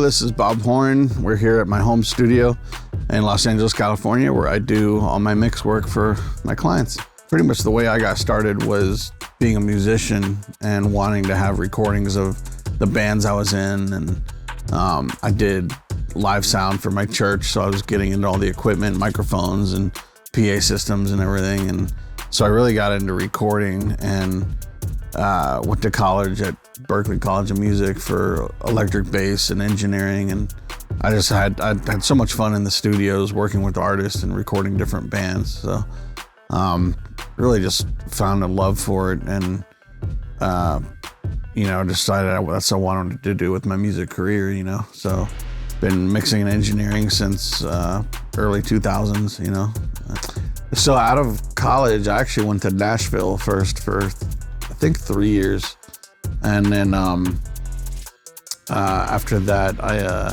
this is Bob Horn. We're here at my home studio in Los Angeles, California, where I do all my mix work for my clients. Pretty much the way I got started was being a musician and wanting to have recordings of the bands I was in. And I did live sound for my church, so I was getting into all the equipment, microphones and PA systems and everything. And so I really got into recording and went to college at Berklee College of Music for electric bass and engineering. And I had so much fun in the studios working with artists and recording different bands. So really just found a love for it and decided that's what I wanted to do with my music career, So been mixing and engineering since early 2000s, So out of college, I actually went to Nashville first for I think 3 years. And then after that, I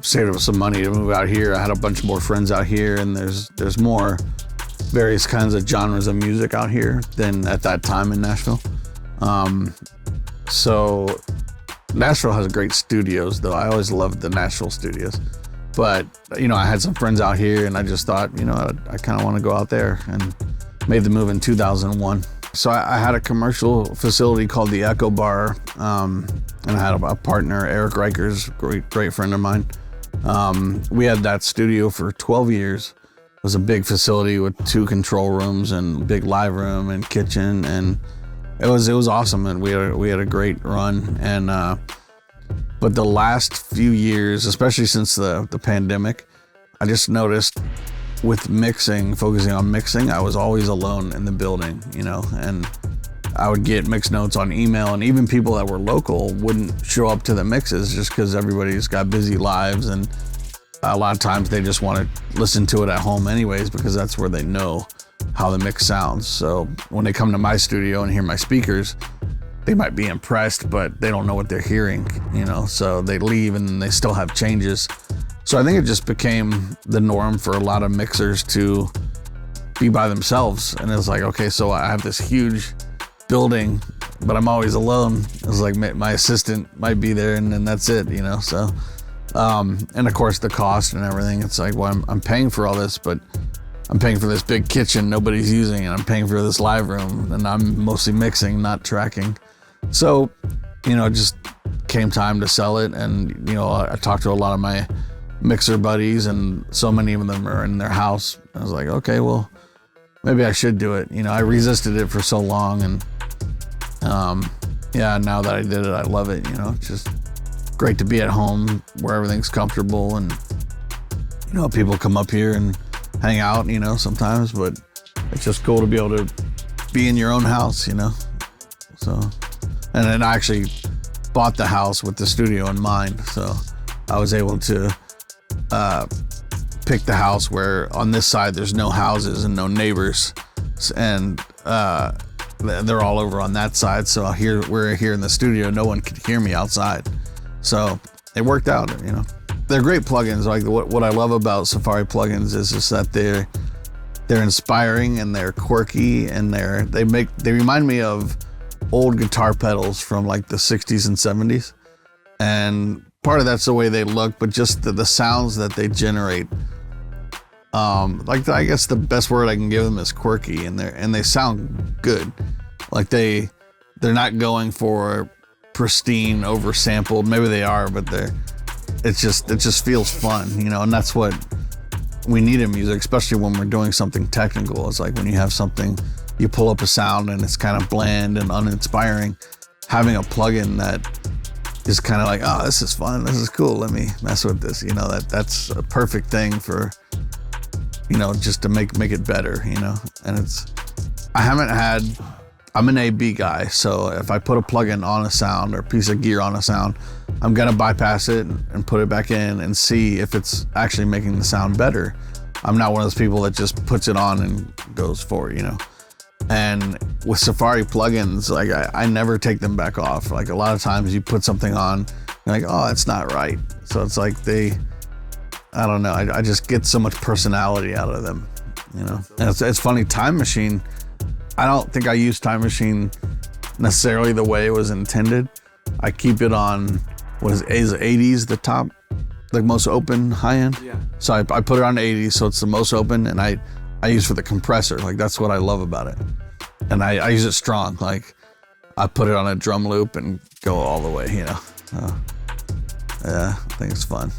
saved up some money to move out here. I had a bunch more friends out here, and there's more various kinds of genres of music out here than at that time in Nashville. So Nashville has great studios, though. I always loved the Nashville studios. But, I had some friends out here, and I just thought, I kind of want to go out there, and made the move in 2001. So I had a commercial facility called the Echo Bar, and I had a partner, Eric Rikers, great friend of mine. We had that studio for 12 years. It was a big facility with 2 control rooms and big live room and kitchen, and it was awesome. And we had a great run. And but the last few years, especially since the pandemic, I just noticed with focusing on mixing, I was always alone in the building, and I would get mix notes on email, and even people that were local wouldn't show up to the mixes just because everybody's got busy lives, and a lot of times they just want to listen to it at home anyways because that's where they know how the mix sounds. So when they come to my studio and hear my speakers, they might be impressed, but they don't know what they're hearing, so they leave and then they still have changes. So I think it just became the norm for a lot of mixers to be by themselves. And it was like, okay, so I have this huge building, but I'm always alone. It was like my assistant might be there and then that's it, So, and of course the cost and everything, it's like, well, I'm paying for all this, but I'm paying for this big kitchen nobody's using, and I'm paying for this live room, and I'm mostly mixing, not tracking. So, it just came time to sell it. And, I talked to a lot of my mixer buddies, and so many of them are in their house. I was like, okay, well, maybe I should do it. I resisted it for so long, and now that I did it, I love it. It's just great to be at home where everything's comfortable, and people come up here and hang out, sometimes, but it's just cool to be able to be in your own house, So, and then I actually bought the house with the studio in mind, so I was able to pick the house where on this side there's no houses and no neighbors, and they're all over on that side. So we're here in the studio, no one could hear me outside, so it worked out. They're great plugins. Like what I love about Safari plugins is just that they're inspiring and they're quirky, and they remind me of old guitar pedals from like the 60s and 70s, and part of that's the way they look, but just the sounds that they generate. I guess the best word I can give them is quirky, and they sound good. Like they're not going for pristine, oversampled. Maybe they are, but it just feels fun, and that's what we need in music, especially when we're doing something technical. It's like when you have something, you pull up a sound and it's kind of bland and uninspiring. Having a plugin that is kind of like, oh, this is fun, this is cool, let me mess with this, that's a perfect thing for, just to make it better, and I'm an A/B guy, so if I put a plugin on a sound or a piece of gear on a sound, I'm gonna bypass it and put it back in and see if it's actually making the sound better. I'm not one of those people that just puts it on and goes for it, And with Safari plugins, like I never take them back off. Like a lot of times you put something on, you're like, oh, it's not right. So it's like I don't know, I just get so much personality out of them, And it's funny, Time Machine, I don't think I use Time Machine necessarily the way it was intended. I keep it on what is 80s the top, the most open high end? Yeah. So I put it on 80, so it's the most open, and I use for the compressor. Like, that's what I love about it. And I use it strong. Like, I put it on a drum loop and go all the way, you know. Yeah, I think it's fun.